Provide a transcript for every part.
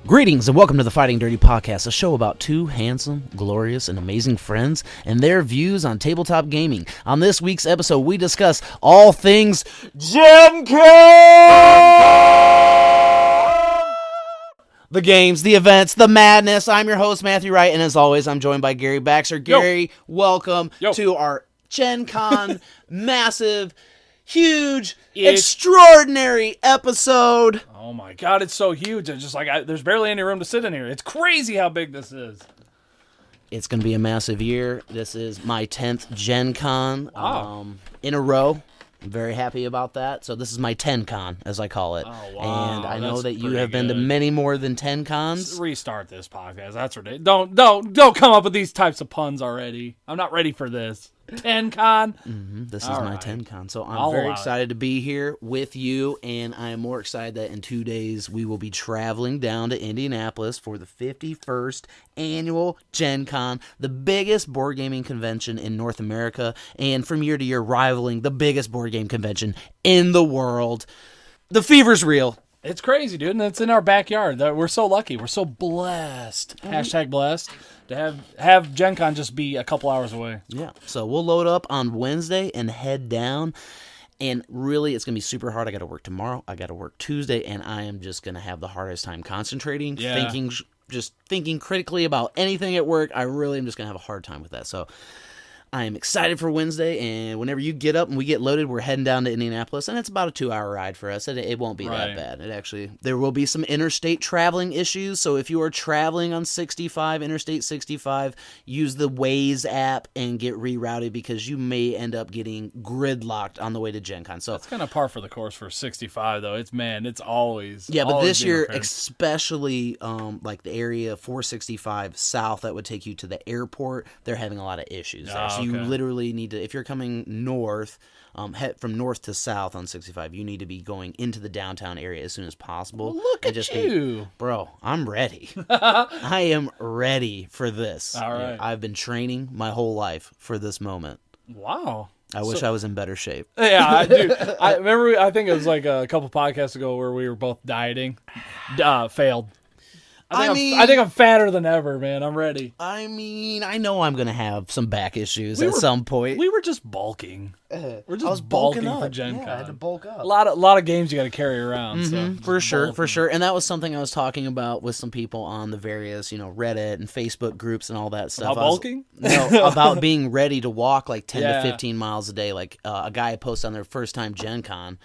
Greetings and welcome to the Fighting Dirty Podcast, a show about two handsome, glorious, and amazing friends and their views on tabletop gaming. On this week's episode, we discuss all things Gen Con! The games, the events, the madness. I'm your host, Matthew Wright, and as always, I'm joined by Gary Baxter. Gary, welcome to our Gen Con massive, huge, extraordinary episode. Oh my God, it's so huge. It's just like, there's barely any room to sit in here. It's crazy how big this is. It's going to be a massive year. This is my 10th Gen Con in a row. I'm very happy about that. So this is my 10 Con, as I call it. Oh, wow. And I know that you have been to many more than 10 cons. Let's restart this podcast. That's ridiculous. Don't come up with these types of puns already. I'm not ready for this. 10 Con. This is my 10 Con. So I'm very excited to be here with you, and I am more excited that in 2 days we will be traveling down to Indianapolis for the 51st annual Gen Con, the biggest board gaming convention in North America, and from year to year rivaling the biggest board game convention in the world. The fever's real. It's crazy, dude, and it's in our backyard. We're so lucky. We're so blessed. Hashtag blessed. To have Gen Con just be a couple hours away. Yeah, so we'll load up on Wednesday and head down, and really it's going to be super hard. I got to work tomorrow, I got to work Tuesday, and I am just going to have the hardest time concentrating, thinking critically about anything at work. I really am just going to have a hard time with that, so I am excited for Wednesday, and whenever you get up and we get loaded, we're heading down to Indianapolis, and it's about a 2-hour ride for us. It won't be that bad. There will be some interstate traveling issues, so if you are traveling on Interstate 65, use the Waze app and get rerouted because you may end up getting gridlocked on the way to Gen Con. So that's kind of par for the course for 65, though. It's always but this year, especially like the area 465 south that would take you to the airport, they're having a lot of issues there. So you literally need to, if you're coming north, from north to south on 65, you need to be going into the downtown area as soon as possible. Well, look at you. Bro, I'm ready. I am ready for this. All right. I've been training my whole life for this moment. Wow. I wish I was in better shape. Yeah, I do. I remember, I think it was like a couple podcasts ago where we were both dieting. Failed. I think I'm fatter than ever, man. I'm ready. I mean, I know I'm going to have some back issues at some point. We were just bulking. We're just bulking for Gen Con. I had to bulk up. A lot of games you got to carry around. So for sure. And that was something I was talking about with some people on the various, Reddit and Facebook groups and all that stuff. About bulking? No, about being ready to walk like 10 to 15 miles a day. Like a guy posted on their first time Gen Con.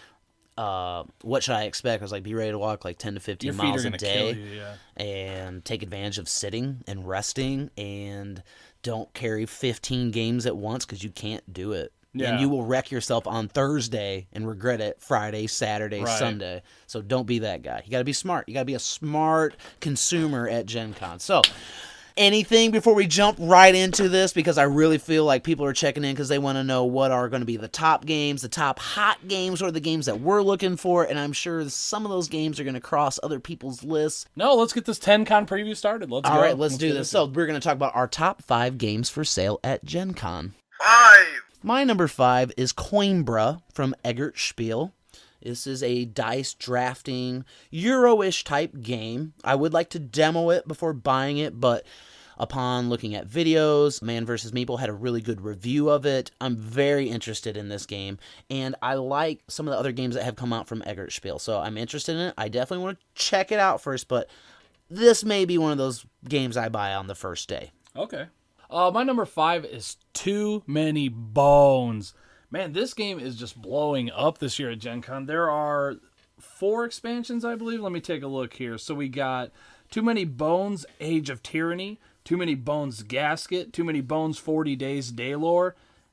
What should I expect? I was like, be ready to walk like 10 to 15 miles a day and take advantage of sitting and resting, and don't carry 15 games at once because you can't do it. Yeah. And you will wreck yourself on Thursday and regret it Friday, Saturday, Sunday. So don't be that guy. You got to be smart. You got to be a smart consumer at Gen Con. So anything before we jump right into this, because I really feel like people are checking in because they want to know what are going to be the top games, the top hot games, or the games that we're looking for, and I'm sure some of those games are going to cross other people's lists. No, let's get this 10 Con preview started. Let's go. All right, let's do this. So we're going to talk about our top 5 games for sale at Gen Con. 5. My number 5 is Coimbra from Eggert Spiel. This is a dice drafting, Euro-ish type game. I would like to demo it before buying it, but upon looking at videos, Man vs. Meeple had a really good review of it. I'm very interested in this game, and I like some of the other games that have come out from Eggert Spiel, so I'm interested in it. I definitely want to check it out first, but this may be one of those games I buy on the first day. Okay. My number 5 is Too Many Bones. Man, this game is just blowing up this year at Gen Con. There are 4 expansions, I believe. Let me take a look here. So we got Too Many Bones, Age of Tyranny, Too Many Bones, Gasket, Too Many Bones, 40 Days, Daylore,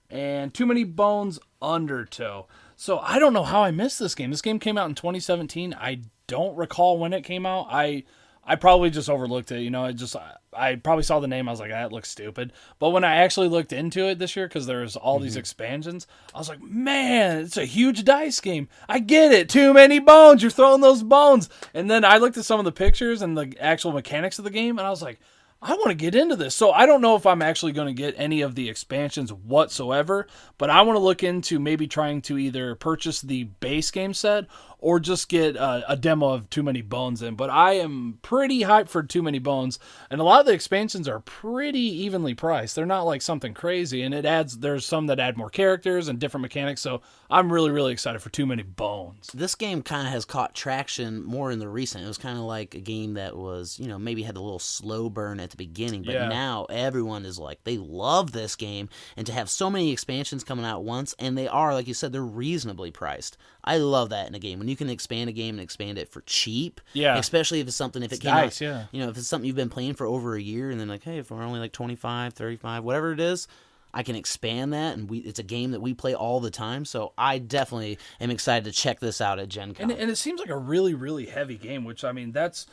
and Too Many Bones, Undertow. So I don't know how I missed this game. This game came out in 2017. I don't recall when it came out. I probably just overlooked it. I probably saw the name. I was like, that looks stupid. But when I actually looked into it this year, because there's all these expansions, I was like, man, it's a huge dice game. I get it. Too many bones. You're throwing those bones. And then I looked at some of the pictures and the actual mechanics of the game, and I was like, I want to get into this. So I don't know if I'm actually going to get any of the expansions whatsoever, but I want to look into maybe trying to either purchase the base game set or just get a demo of Too Many Bones in. But I am pretty hyped for Too Many Bones, and a lot of the expansions are pretty evenly priced. They're not like something crazy, and there's some that add more characters and different mechanics, so I'm really, really excited for Too Many Bones. This game kind of has caught traction more in the recent. It was kind of like a game that was, maybe had a little slow burn at the beginning, but now everyone is like, they love this game, and to have so many expansions coming out at once, and they are, like you said, they're reasonably priced. I love that in a game. When you can expand a game and expand it for cheap, especially if it's something, if it came out, if it's something you've been playing for over a year, and then like, hey, if we're only like 25, 35, whatever it is, I can expand that, and it's a game that we play all the time, so I definitely am excited to check this out at Gen Con. And it seems like a really, really heavy game, which, I mean, that's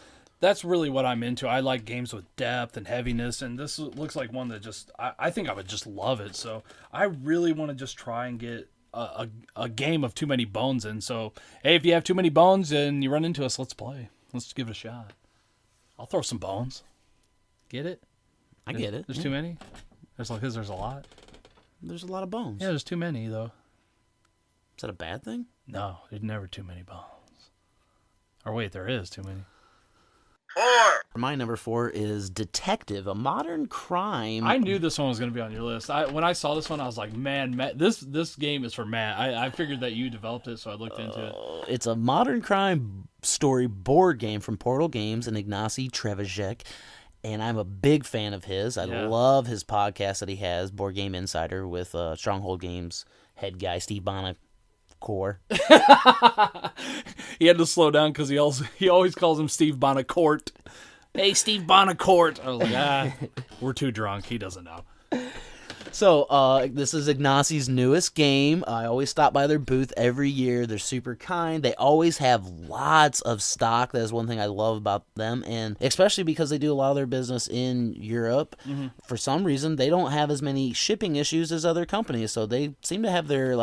really what I'm into. I like games with depth and heaviness, and this looks like one that just, I think I would just love it, so I really want to just try and get a game of Too Many Bones in. So, hey, if you have Too Many Bones and you run into us, let's play. Let's give it a shot. I'll throw some bones. Get it? I get it. There's too many? There's a lot. There's a lot of bones. Yeah, there's too many, though. Is that a bad thing? No, there's never too many bones. Or wait, there is too many. 4. My number 4 is Detective, a modern crime. I knew this one was going to be on your list. When I saw this one, I was like, man, Matt, this game is for Matt. I figured that you developed it, so I looked into it. It's a modern crime story board game from Portal Games and Ignacy Trzewiczek, and I'm a big fan of his. I love his podcast that he has, Board Game Insider, with Stronghold Games head guy Steve Bonacore. He had to slow down because he always calls him Steve Bonacourt. Hey, Steve Bonacourt. I was like, we're too drunk. He doesn't know. So this is Ignacy's newest game. I always stop by their booth every year. They're super kind. They always have lots of stock. That is one thing I love about them, and especially because they do a lot of their business in Europe. Mm-hmm. For some reason, they don't have as many shipping issues as other companies, so they seem to have their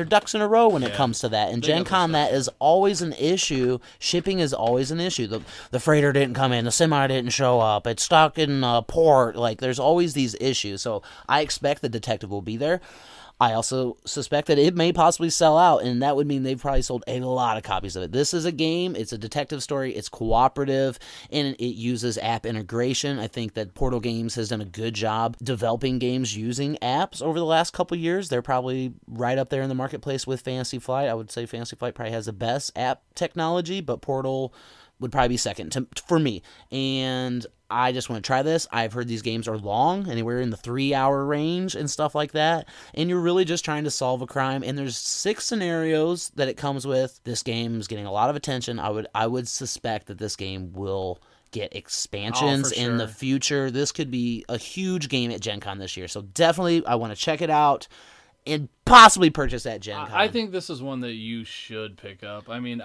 ducks in a row when it comes to that. And Gen Con, that is always an issue. Shipping is always an issue. The freighter didn't come in. The semi didn't show up. It's stuck in port. There's always these issues. So I expect the Detective will be there. I also suspect that it may possibly sell out, and that would mean they've probably sold a lot of copies of it. This is a game. It's a detective story. It's cooperative, and it uses app integration. I think that Portal Games has done a good job developing games using apps over the last couple years. They're probably right up there in the marketplace with Fantasy Flight. I would say Fantasy Flight probably has the best app technology, but Portal would probably be second for me. And I just want to try this. I've heard these games are long, anywhere in the 3-hour range and stuff like that. And you're really just trying to solve a crime. And there's 6 scenarios that it comes with. This game is getting a lot of attention. I would suspect that this game will get expansions in the future. This could be a huge game at Gen Con this year. So definitely I want to check it out and possibly purchase at Gen Con. I think this is one that you should pick up. I mean,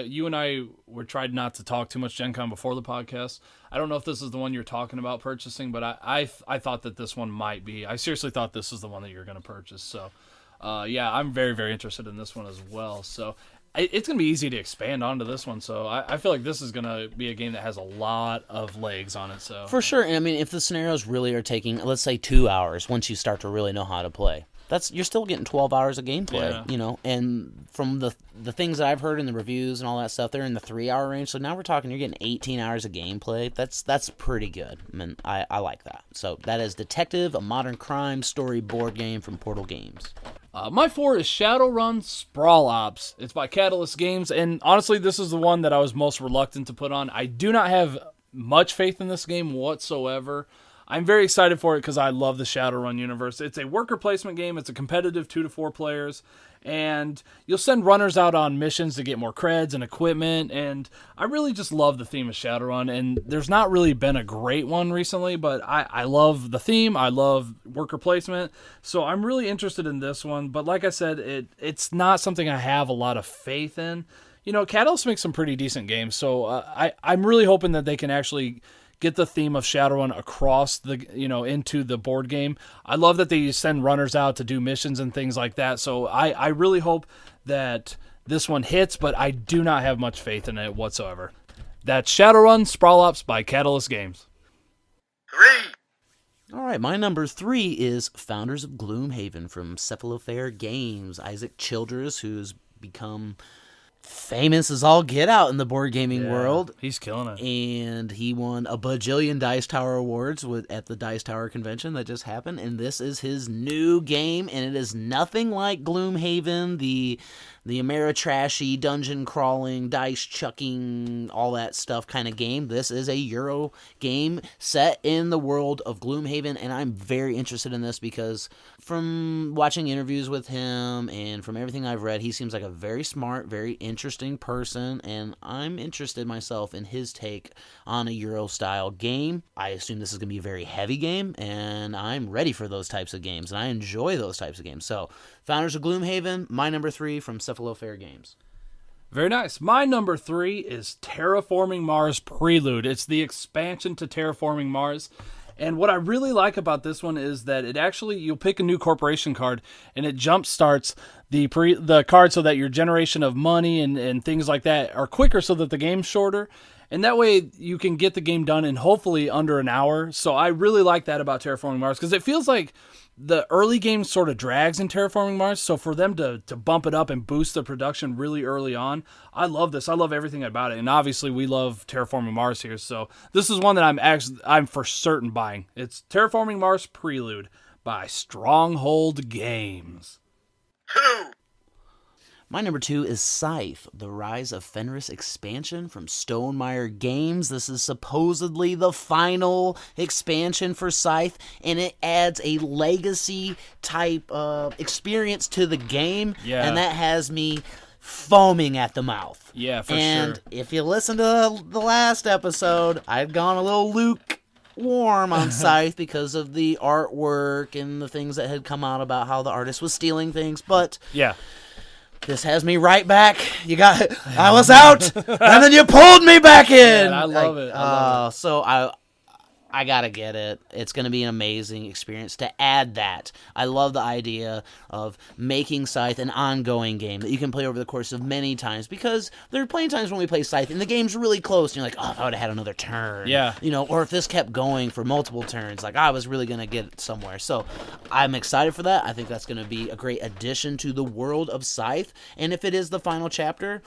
you and I were tried not to talk too much Gen Con before the podcast. I don't know if this is the one you're talking about purchasing, but I thought that this one might be. I seriously thought this is the one that you're going to purchase. So, I'm very, very interested in this one as well. So, it's going to be easy to expand onto this one. So, I feel like this is going to be a game that has a lot of legs on it. So for sure. And I mean, if the scenarios really are taking, let's say, 2 hours, once you start to really know how to play, you're still getting 12 hours of gameplay, and from the things that I've heard in the reviews and all that stuff, they're in the 3-hour range. So now we're talking, you're getting 18 hours of gameplay. That's pretty good. I mean, I like that. So that is Detective, a modern crime story board game from Portal Games. My 4 is Shadowrun Sprawl Ops. It's by Catalyst Games, and honestly, this is the one that I was most reluctant to put on. I do not have much faith in this game whatsoever. I'm very excited for it because I love the Shadowrun universe. It's a worker placement game. It's a competitive 2 to 4 players, and you'll send runners out on missions to get more creds and equipment, and I really just love the theme of Shadowrun, and there's not really been a great one recently, but I love the theme. I love worker placement, so I'm really interested in this one, but like I said, it's not something I have a lot of faith in. Catalyst makes some pretty decent games, so I'm really hoping that they can actually get the theme of Shadowrun across into the board game. I love that they send runners out to do missions and things like that. So I really hope that this one hits, but I do not have much faith in it whatsoever. That's Shadowrun Sprawl Ops by Catalyst Games. All right, my number 3 is Founders of Gloomhaven from Cephalofair Games. Isaac Childress, who's become famous as all get out in the board gaming world. He's killing it. And he won a bajillion Dice Tower awards at the Dice Tower convention that just happened. And this is his new game, and it is nothing like Gloomhaven, the Ameritrashy, dungeon crawling, dice chucking, all that stuff kind of game. This is a Euro game set in the world of Gloomhaven, and I'm very interested in this because from watching interviews with him and from everything I've read, he seems like a very smart, very interesting person, and I'm interested myself in his take on a Euro-style game. I assume this is going to be a very heavy game, and I'm ready for those types of games, and I enjoy those types of games. So, Founders of Gloomhaven, my number 3 from Cephalofair Games. Very nice. My number 3 is Terraforming Mars Prelude. It's the expansion to Terraforming Mars. And what I really like about this one is that it actually, you'll pick a new corporation card, and it jump starts the card so that your generation of money and things like that are quicker so that the game's shorter. And that way you can get the game done in hopefully under an hour. So I really like that about Terraforming Mars because it feels like the early game sort of drags in Terraforming Mars. So for them to bump it up and boost the production really early on, I love this. I love everything about it. And obviously we love Terraforming Mars here. So this is one that I'm for certain buying. It's Terraforming Mars Prelude by Stronghold Games. My number 2 is Scythe, the Rise of Fenris expansion from Stonemaier Games. This is supposedly the final expansion for Scythe, and it adds a legacy type of experience to the game, and that has me foaming at the mouth. Yeah, for sure. And if you listen to the last episode, I'd gone a little lukewarm on Scythe because of the artwork and the things that had come out about how the artist was stealing things, but yeah. This has me right back. I was out, and then you pulled me back in. Man, I love it. So I gotta get it. It's gonna be an amazing experience to add that. I love the idea of making Scythe an ongoing game that you can play over the course of many times, because there are plenty of times when we play Scythe and the game's really close and you're like, oh, if I would have had another turn. Yeah. Or if this kept going for multiple turns, like I was really gonna get somewhere. So I'm excited for that. I think that's gonna be a great addition to the world of Scythe. And if it is the final chapter,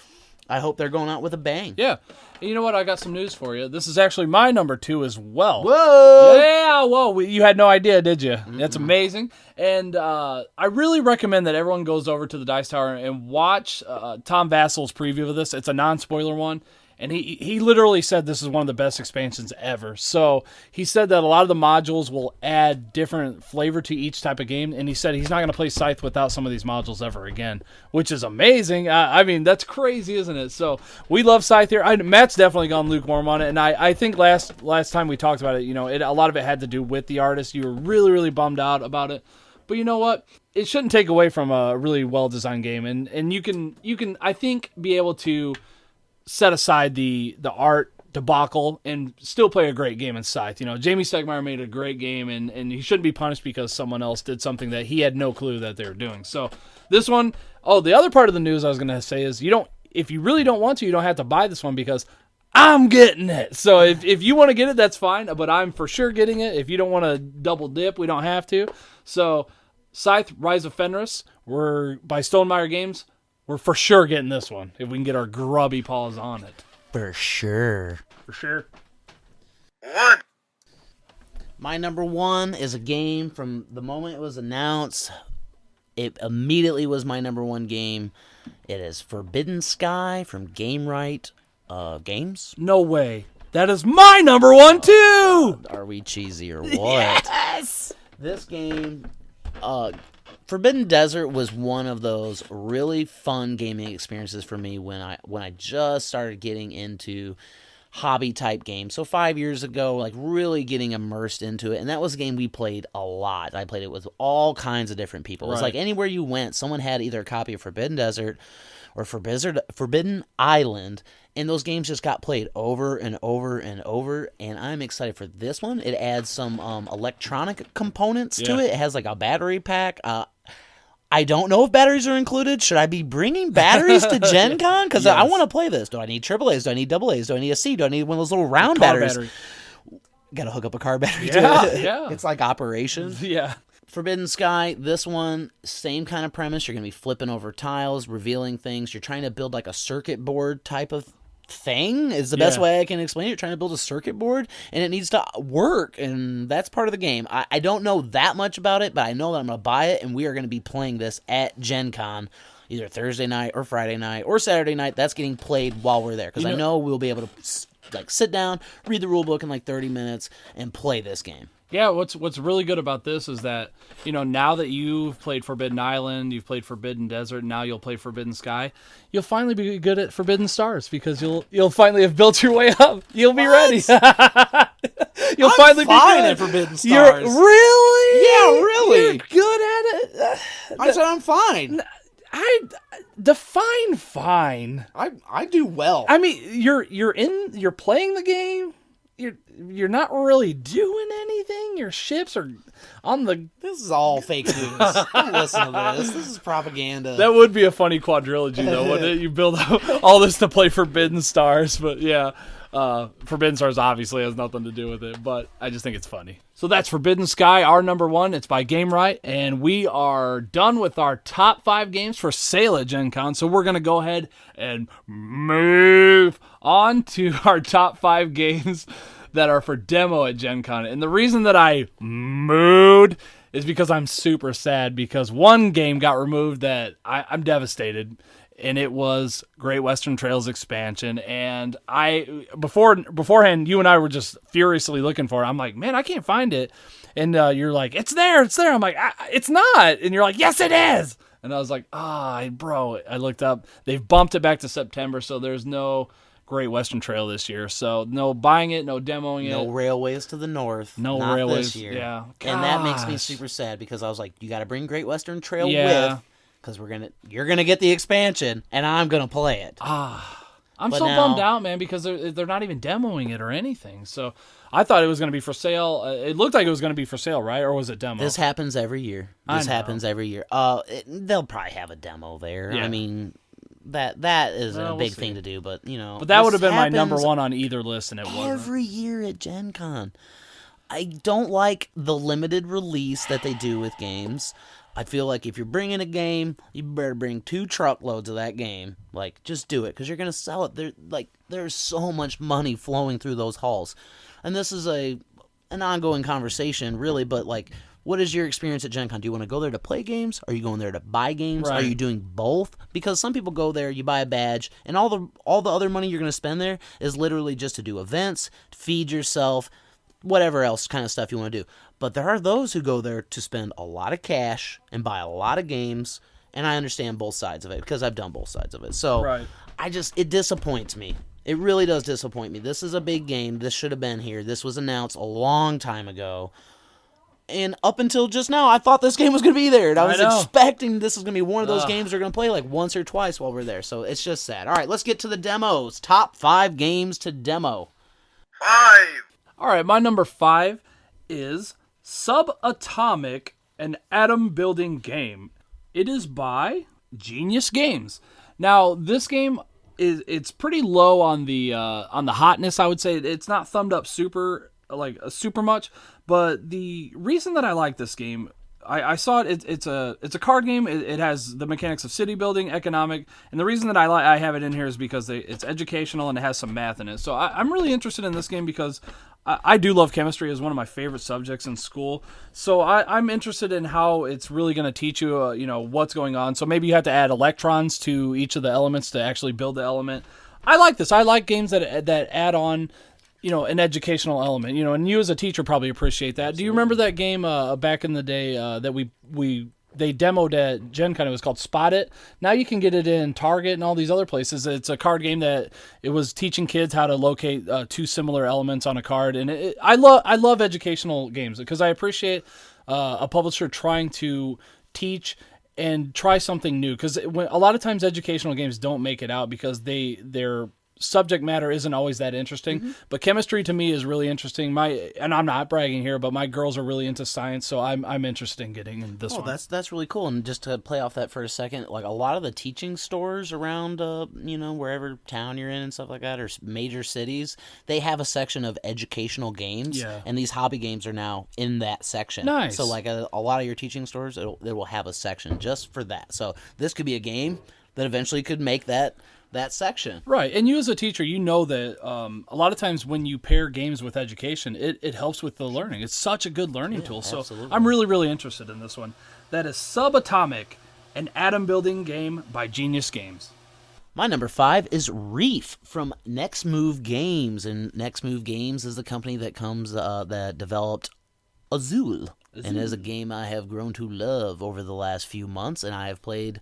I hope they're going out with a bang. Yeah. And you know what? I got some news for you. This is actually my number 2 as well. Whoa! Yeah, whoa. You had no idea, did you? Mm-hmm. That's amazing. And I really recommend that everyone goes over to the Dice Tower and watch Tom Vassel's preview of this. It's a non-spoiler one. And he literally said this is one of the best expansions ever. So he said that a lot of the modules will add different flavor to each type of game. And he said he's not going to play Scythe without some of these modules ever again, which is amazing. I mean, that's crazy, isn't it? So we love Scythe here. Matt's definitely gone lukewarm on it. And I think last time we talked about it, a lot of it had to do with the artist. You were really, really bummed out about it. But you know what? It shouldn't take away from a really well-designed game. And you can, I think, be able to set aside the art debacle and still play a great game in Scythe. Jamie Stegmaier made a great game, and he shouldn't be punished because someone else did something that he had no clue that they were doing. So this one, the other part of the news I was going to say is if you really don't want to, you don't have to buy this one because I'm getting it. So if you want to get it, that's fine, but I'm for sure getting it. If you don't want to double dip, we don't have to. So Scythe, Rise of Fenris, we're by Stonemaier Games. We're for sure getting this one if we can get our grubby paws on it. For sure. For sure. 1. My number 1 is a game from the moment it was announced. It immediately was my number 1 game. It is Forbidden Sky from Gamewright Games. No way. That is my number 1 too! Are we cheesy or what? Yes! This game... Forbidden Desert was one of those really fun gaming experiences for me when I just started getting into hobby type games. So 5 years ago, like really getting immersed into it. And that was a game we played a lot. I played it with all kinds of different people. It was like anywhere you went, someone had either a copy of Forbidden Desert or Forbidden Island. And those games just got played over and over and over, and I'm excited for this one. It adds some electronic components to it. It has like a battery pack. I don't know if batteries are included. Should I be bringing batteries to Gen Con? Because I want to play this. Do I need AAAs? Do I need AAs? Do I need a C? Do I need one of those little round batteries? Got to hook up a car battery Yeah, to it. yeah. It's like Operation. Yeah. Forbidden Sky, this one, same kind of premise. You're going to be flipping over tiles, revealing things. You're trying to build like a circuit board type of thing is the best way I can explain it. You're trying to build a circuit board, and it needs to work, and that's part of the game. I don't know that much about it, but I know that I'm going to buy it, and we are going to be playing this at Gen Con, either Thursday night or Friday night or Saturday night. That's getting played while we're there, because I know we'll be able to like sit down, read the rule book in like 30 minutes, and play this game. Yeah, what's really good about this is that, now that you've played Forbidden Island, you've played Forbidden Desert, now you'll play Forbidden Sky, you'll finally be good at Forbidden Stars, because you'll finally have built your way up. You'll be ready. You'll finally be good at Forbidden Stars. Really? Yeah, really. You're good at it? I said I'm fine. I define fine. I do well. I mean, you're playing the game. You're not really doing anything. Your ships are on the... This is all fake news. Don't listen to this. This is propaganda. That would be a funny quadrilogy, though, wouldn't it? You build all this to play Forbidden Stars, but yeah. Forbidden Stars obviously has nothing to do with it, but I just think it's funny. So that's Forbidden Sky, our number one. It's by Game Right, and we are done with our top 5 games for sale at Gen Con, so we're going to go ahead and move on to our top 5 games that are for demo at Gen Con. And the reason that I moved is because I'm super sad, because one game got removed that I'm devastated. And it was Great Western Trails expansion. And beforehand, you and I were just furiously looking for it. I'm like, man, I can't find it. And you're like, it's there. I'm like, it's not. And you're like, yes, it is. And I was like, bro, I looked up. They've bumped it back to September, so there's no Great Western Trail this year. So no buying it, no demoing it. No railways to the north. No not railways. This year. Yeah. And that makes me super sad, because I was like, you got to bring Great Western Trail with. Because you're gonna get the expansion, and I'm gonna play it. I'm so bummed out, man, because they're not even demoing it or anything. So I thought it was gonna be for sale. It looked like it was gonna be for sale, right? Or was it demo? This happens every year. They'll probably have a demo there. Yeah. I mean, that is a big thing to do, but But that would have been my number one on either list, and it wasn't. Every year at Gen Con. I don't like the limited release that they do with games. I feel like if you're bringing a game, you better bring 2 truckloads of that game. Like, just do it, because you're going to sell it. There's so much money flowing through those halls. And this is an ongoing conversation, really, but, like, what is your experience at Gen Con? Do you want to go there to play games? Are you going there to buy games? Right. Are you doing both? Because some people go there, you buy a badge, and all the other money you're going to spend there is literally just to do events, feed yourself, whatever else kind of stuff you want to do. But there are those who go there to spend a lot of cash and buy a lot of games, and I understand both sides of it, because I've done both sides of it. So it disappoints me. It really does disappoint me. This is a big game. This should have been here. This was announced a long time ago. And up until just now, I thought this game was going to be there. And I was expecting this was going to be one of those games we're going to play like once or twice while we're there. So it's just sad. All right, let's get to the demos. Top 5 games to demo. 5. All right, my number 5 is Subatomic, an atom-building game. It is by Genius Games. Now, this game it's pretty low on the hotness, I would say. It's not thumbed up super much, but the reason that I like this game, I saw it. It's a card game. It has the mechanics of city building, economic, and the reason that I have it in here is because it's educational and it has some math in it. So I'm really interested in this game because I do love chemistry. It's one of my favorite subjects in school. So I'm interested in how it's really going to teach you, what's going on. So maybe you have to add electrons to each of the elements to actually build the element. I like this. I like games that add on, an educational element. And you as a teacher probably appreciate that. Absolutely. Do you remember that game back in the day that they demoed at Gen Con? It was called Spot It. Now you can get it in Target and all these other places. It's a card game that it was teaching kids how to locate 2 similar elements on a card. And I love educational games because I appreciate a publisher trying to teach and try something new. Because a lot of times educational games don't make it out because they're subject matter isn't always that interesting, but chemistry to me is really interesting. And I'm not bragging here, but my girls are really into science, so I'm interested in getting in this one. That's really cool. And just to play off that for a second, like a lot of the teaching stores around, wherever town you're in and stuff like that, or major cities, they have a section of educational games, and these hobby games are now in that section. Nice. So like a lot of your teaching stores, they will have a section just for that. So this could be a game that eventually could make that section. Right. And you as a teacher, you know that a lot of times when you pair games with education, it helps with the learning. It's such a good learning tool. So absolutely. I'm really, really interested in this one. That is Subatomic, an atom-building game by Genius Games. My number 5 is Reef from Next Move Games. And Next Move Games is the company that that developed Azul. And is a game I have grown to love over the last few months, and I have played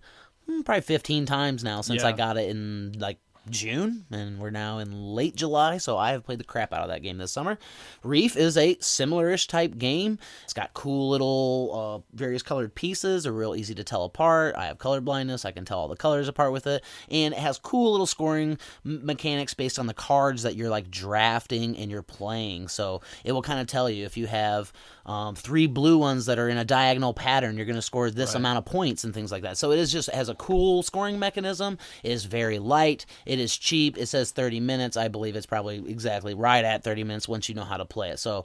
probably 15 times now since I got it in like June, and we're now in late July, so I have played the crap out of that game this summer. Reef is a similar-ish type game. It's got cool little various colored pieces. They're real easy to tell apart. I have color blindness. I can tell all the colors apart with it, and it has cool little scoring mechanics based on the cards that you're like drafting and you're playing. So it will kind of tell you if you have 3 blue ones that are in a diagonal pattern, you're going to score this amount of points and things like that. So it has a cool scoring mechanism. It is very light. It is cheap. It says 30 minutes. I believe it's probably exactly right at 30 minutes once you know how to play it. So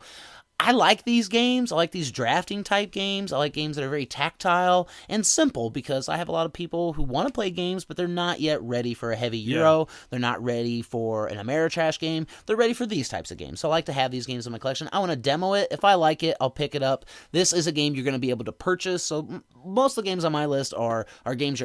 I like these games. I like these drafting type games. I like games that are very tactile and simple because I have a lot of people who want to play games, but they're not yet ready for a heavy Euro. They're not ready for an Ameritrash game. They're ready for these types of games. So I like to have these games in my collection. I want to demo it. If I like it, I'll pick it up. This is a game you're going to be able to purchase. So most of the games on my list are games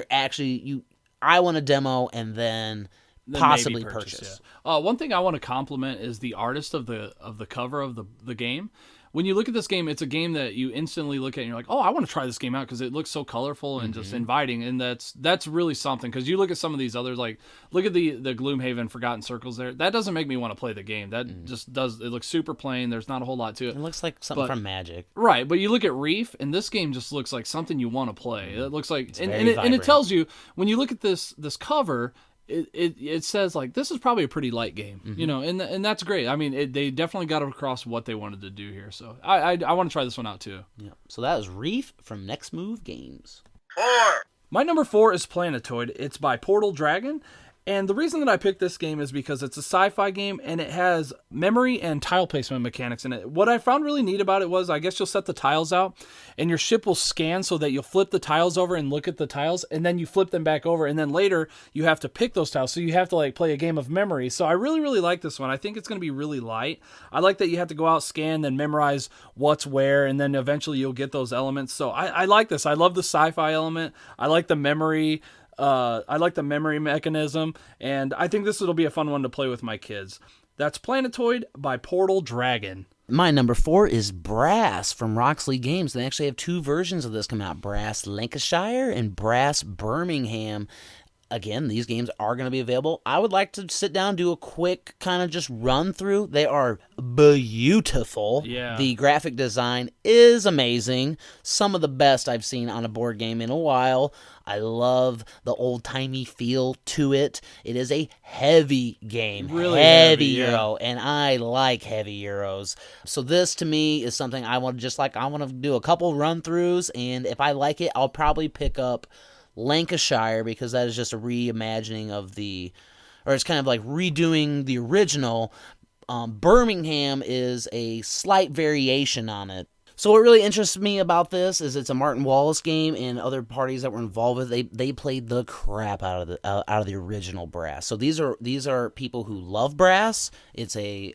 I want to demo and then possibly purchase. One thing I want to compliment is the artist of the cover of the game. When you look at this game, it's a game that you instantly look at and you're like, oh, I want to try this game out because it looks so colorful and just inviting. And that's really something, because you look at some of these others, like look at the Gloomhaven Forgotten Circles there. That doesn't make me want to play the game. That just does. It looks super plain. There's not a whole lot to it. It looks like something from Magic. Right. But you look at Reef, and this game just looks like something you want to play. It looks like, and it tells you, when you look at this cover, it says like this is probably a pretty light game, and that's great. I mean, they definitely got across what they wanted to do here. So I want to try this one out too. Yeah. So that was Reef from Next Move Games. 4, My number 4 is Planetoid. It's by Portal Dragon. And the reason that I picked this game is because it's a sci-fi game and it has memory and tile placement mechanics in it. What I found really neat about it was, I guess you'll set the tiles out and your ship will scan so that you'll flip the tiles over and look at the tiles, and then you flip them back over, and then later you have to pick those tiles. So you have to like play a game of memory. So I really, really like this one. I think it's going to be really light. I like that you have to go out, scan, then memorize what's where, and then eventually you'll get those elements. So I like this. I love the sci-fi element. I like the memory. I like the memory mechanism, and I think will be a fun one to play with my kids. That's Planetoid by Portal Dragon. My number 4 is Brass from Roxley Games. They actually have 2 versions of this come out, Brass Lancashire and Brass Birmingham. Again, these games are going to be available. I would like to sit down, do a quick kind of just run through. They are beautiful. Yeah. The graphic design is amazing. Some of the best I've seen on a board game in a while. I love the old-timey feel to it. It is a heavy game. Really heavy heavy, Euro, and I like heavy Euros. So this, to me, is something I want to do a couple run-throughs, and if I like it, I'll probably pick up Lancashire, because that is just a reimagining of it's kind of like redoing the original. Birmingham is a slight variation on it. So what really interests me about this is it's a Martin Wallace game, and other parties that were involved with it, they played the crap out of the original Brass. So these are people who love Brass. It's a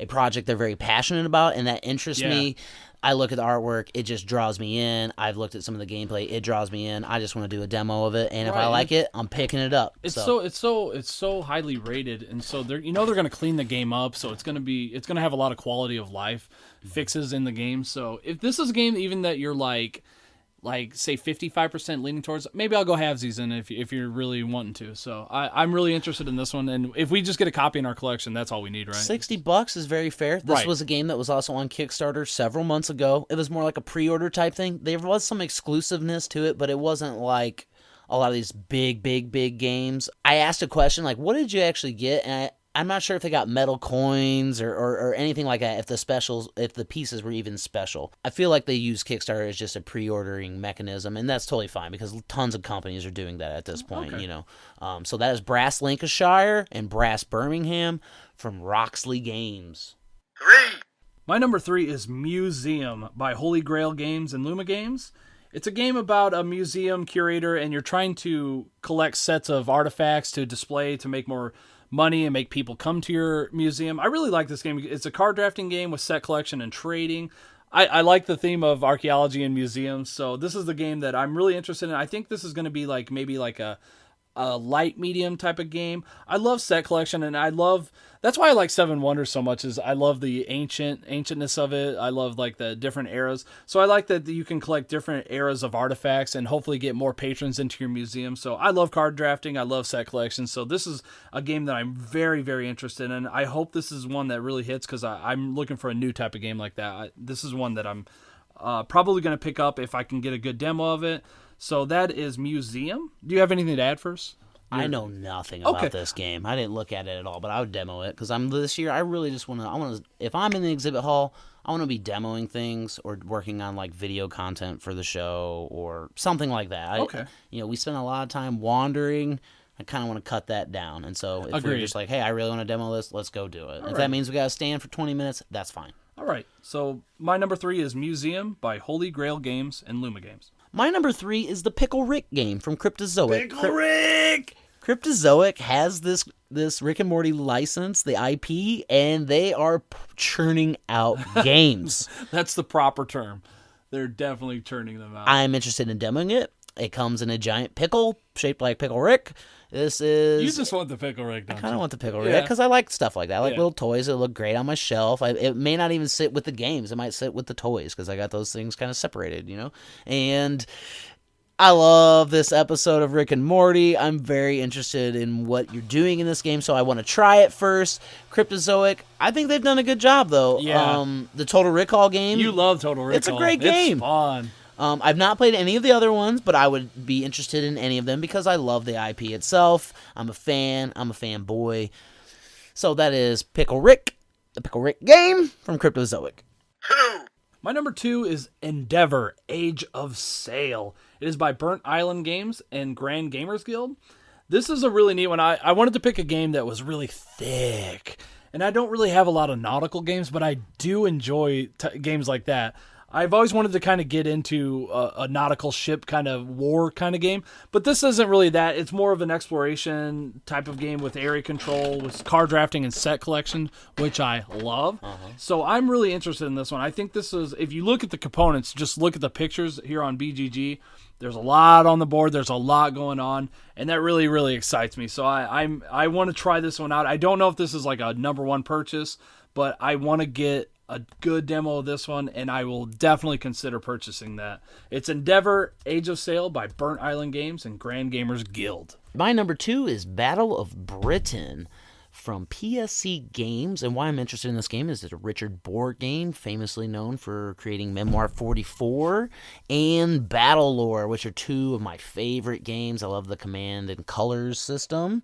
project they're very passionate about, and that interests me. I look at the artwork, it just draws me in. I've looked at some of the gameplay, it draws me in. I just want to do a demo of it, and if I like it, I'm picking it up. It's so highly rated, and so they're going to clean the game up, so it's going to have a lot of quality of life fixes in the game. So if this is a game even that you're like say 55% leaning towards, maybe I'll go halvesies in if you're really wanting to. So I'm really interested in this one, and if we just get a copy in our collection, that's all we need, right? $60 is very fair. This was a game that was also on Kickstarter several months ago. It was more like a pre-order type thing. There was some exclusiveness to it, but it wasn't like a lot of these big games. I asked a question like, what did you actually get? And I'm not sure if they got metal coins or anything like that, if the pieces were even special. I feel like they use Kickstarter as just a pre-ordering mechanism, and that's totally fine because tons of companies are doing that at this point, you know. So that is Brass Lancashire and Brass Birmingham from Roxley Games. 3. My number 3 is Museum by Holy Grail Games and Luma Games. It's a game about a museum curator, and you're trying to collect sets of artifacts to display to make more money and make people come to your museum. I really like this game. It's a card drafting game with set collection and trading. I like the theme of archaeology and museums, so this is the game that I'm really interested in. I think this is going to be like maybe like a light medium type of game. I love set collection, and that's why I like Seven Wonders so much, is I love the ancientness of it. I love like the different eras. So I like that you can collect different eras of artifacts and hopefully get more patrons into your museum. So I love card drafting. I love set collection. So this is a game that I'm very, very interested in. I hope this is one that really hits because I'm looking for a new type of game like that. This is one that I'm probably going to pick up if I can get a good demo of it. So that is Museum. Do you have anything to add first? I know nothing about this game. I didn't look at it at all, but I would demo it because this year I really just want to. If I'm in the exhibit hall, I want to be demoing things or working on like video content for the show or something like that. We spend a lot of time wandering. I kind of want to cut that down, and so if we're just like, hey, I really want to demo this, let's go do it. If that means we got to stand for 20 minutes, that's fine. All right. So my number 3 is Museum by Holy Grail Games and Luma Games. My number 3 is the Pickle Rick game from Cryptozoic. Pickle Rick! Cryptozoic has this Rick and Morty license, the IP, and they are churning out games. That's the proper term. They're definitely churning them out. I'm interested in demoing it. It comes in a giant pickle shaped like Pickle Rick. This is... You just want the Pickle Rick, don't you? I kind of want the Pickle Rick because I like stuff like that. I like little toys that look great on my shelf. It may not even sit with the games. It might sit with the toys because I got those things kind of separated, you know? And I love this episode of Rick and Morty. I'm very interested in what you're doing in this game, so I want to try it first. Cryptozoic, I think they've done a good job, though. Yeah. The Total Recall game. You love Total Recall. It's a great game. It's fun. I've not played any of the other ones, but I would be interested in any of them because I love the IP itself. I'm a fan. I'm a fanboy. So that is Pickle Rick, the Pickle Rick game from Cryptozoic. 2. My number 2 is Endeavor, Age of Sail. It is by Burnt Island Games and Grand Gamers Guild. This is a really neat one. I wanted to pick a game that was really thick. And I don't really have a lot of nautical games, but I do enjoy games like that. I've always wanted to kind of get into a nautical ship kind of war kind of game, but this isn't really that. It's more of an exploration type of game with area control, with card drafting and set collection, which I love. So I'm really interested in this one. I think this is, if you look at the components, just look at the pictures here on BGG, there's a lot on the board, there's a lot going on, and that really, really excites me. So I want to try this one out. I don't know if this is like a number one purchase, but I want to get a good demo of this one, and I will definitely consider purchasing that. It's Endeavor, Age of Sail by Burnt Island Games and Grand Gamers Guild. My number 2 is Battle of Britain from PSC Games, and why I'm interested in this game is it's a Richard board game, famously known for creating Memoir 44 and Battle Lore, which are 2 of my favorite games. I love the Command and Colors system.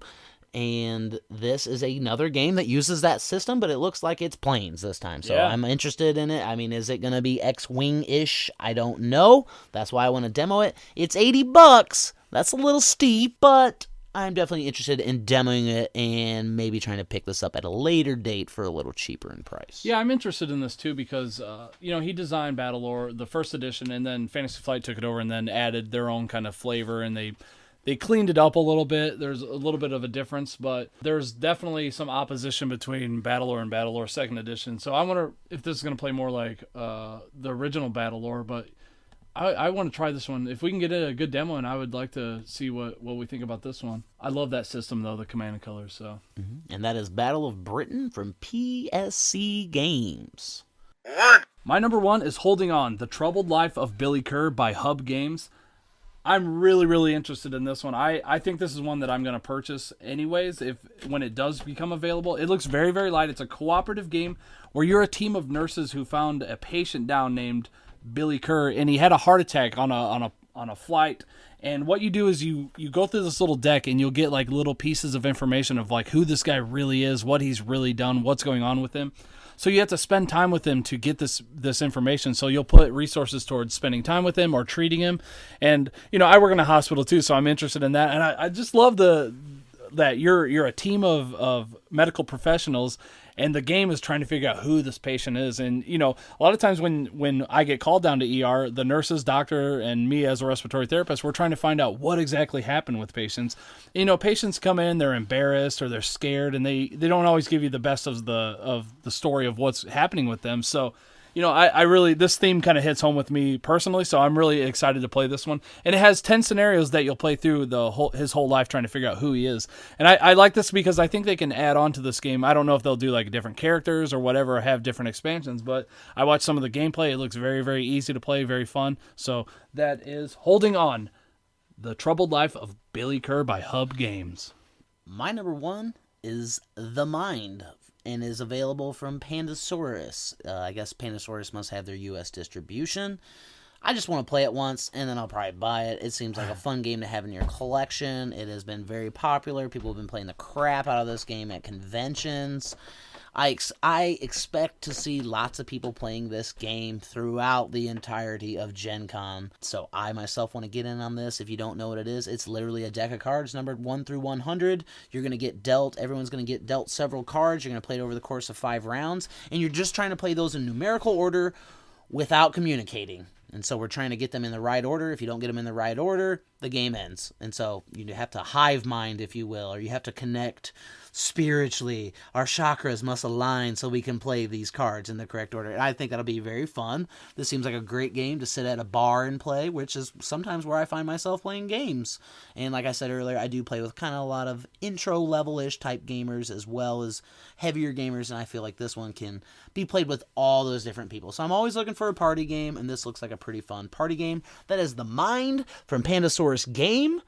And this is another game that uses that system, but it looks like it's planes this time. So I'm interested in it. I mean, is it going to be X-Wing-ish? I don't know. That's why I want to demo it. It's $80. That's a little steep, but I'm definitely interested in demoing it and maybe trying to pick this up at a later date for a little cheaper in price. Yeah, I'm interested in this too because, he designed Battle Lore, the first edition, and then Fantasy Flight took it over and then added their own kind of flavor, and they cleaned it up a little bit. There's a little bit of a difference, but there's definitely some opposition between Battle Lore and Battle Lore 2nd Edition. So I wonder if this is going to play more like the original Battle Lore, but I want to try this one. If we can get a good demo, and I would like to see what we think about this one. I love that system, though, the Command and Colors. So. And that is Battle of Britain from PSC Games. 1. My number 1 is Holding On, The Troubled Life of Billy Kerr by Hub Games. I'm really, really interested in this one. I think this is one that I'm going to purchase anyways when it does become available. It looks very, very light. It's a cooperative game where you're a team of nurses who found a patient down named Billy Kerr, and he had a heart attack on on a flight. And what you do is you go through this little deck and you'll get like little pieces of information of like who this guy really is, what he's really done, what's going on with him. So you have to spend time with him to get this information. So you'll put resources towards spending time with him or treating him. And, I work in a hospital too, so I'm interested in that. And I just love that you're a team of medical professionals, and the game is trying to figure out who this patient is. And, a lot of times when I get called down to ER, the nurses, doctor, and me as a respiratory therapist, we're trying to find out what exactly happened with patients. Patients come in, they're embarrassed or they're scared, and they don't always give you the best of the story of what's happening with them. So, I really, this theme kind of hits home with me personally, so I'm really excited to play this one. And it has 10 scenarios that you'll play through his whole life trying to figure out who he is. And I like this because I think they can add on to this game. I don't know if they'll do like different characters or whatever, or have different expansions, but I watched some of the gameplay. It looks very, very easy to play, very fun. So that is Holding On, The Troubled Life of Billy Kerr by Hub Games. My number 1 is The Mind, and is available from Pandasaurus. I guess Pandasaurus must have their U.S. distribution. I just want to play it once, and then I'll probably buy it. It seems like a fun game to have in your collection. It has been very popular. People have been playing the crap out of this game at conventions. I expect to see lots of people playing this game throughout the entirety of Gen Con. So I myself want to get in on this. If you don't know what it is, it's literally a deck of cards numbered 1 through 100. You're going to get dealt, everyone's going to get dealt several cards. You're going to play it over the course of 5 rounds. And you're just trying to play those in numerical order without communicating. And so we're trying to get them in the right order. If you don't get them in the right order, the game ends. And so you have to hive mind, if you will, or you have to connect spiritually. Our chakras must align so we can play these cards in the correct order. And I think that'll be very fun. This seems like a great game to sit at a bar and play, which is sometimes where I find myself playing games. And like I said earlier, I do play with kind of a lot of intro level-ish type gamers as well as heavier gamers, and I feel like this one can be played with all those different people. So I'm always looking for a party game, and this looks like a pretty fun party game. That is The Mind from Pandasaurus Game.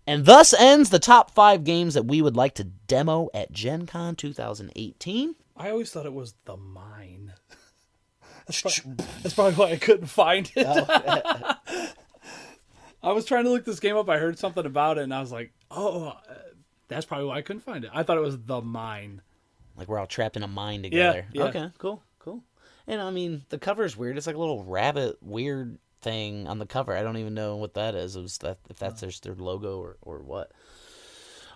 And thus ends the top 5 games that we would like to demo at Gen Con 2018. I always thought it was The Mine. That's probably why I couldn't find it. I was trying to look this game up. I heard something about it, and I was like, that's probably why I couldn't find it. I thought it was The Mine. Like we're all trapped in a mine together. Yeah. Okay, cool. And I mean, the cover's weird. It's like a little rabbit weird thing on the cover. I don't even know what that is. If that's their logo or what.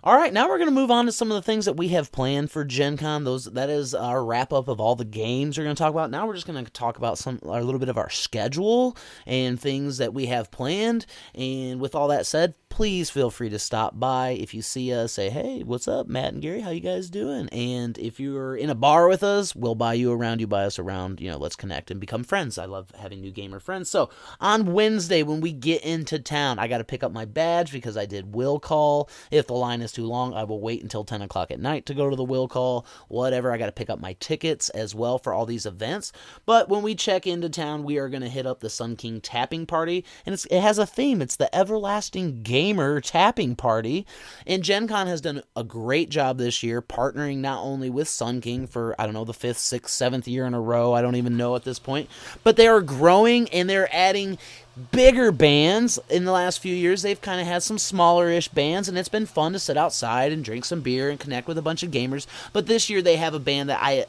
All right, now we're going to move on to some of the things that we have planned for Gen Con. That is our wrap-up of all the games we're going to talk about. Now we're just going to talk about a little bit of our schedule and things that we have planned. And with all that said, please feel free to stop by. If you see us, say, hey, what's up, Matt and Gary? How you guys doing? And if you're in a bar with us, we'll buy you around, you buy us around. Let's connect and become friends. I love having new gamer friends. So on Wednesday, when we get into town, I got to pick up my badge because I did will call. If the line is too long, I will wait until 10 o'clock at night to go to the will call. Whatever, I got to pick up my tickets as well for all these events. But when we check into town, we are going to hit up the Sun King tapping party. And it has a theme. It's the Everlasting Gamer tapping party. And Gen Con has done a great job this year partnering not only with Sun King for, I don't know, the 5th, 6th, 7th year in a row. I don't even know at this point. But they are growing and they're adding bigger bands. In the last few years, they've kind of had some smaller-ish bands, and it's been fun to sit outside and drink some beer and connect with a bunch of gamers. But this year, they have a band that I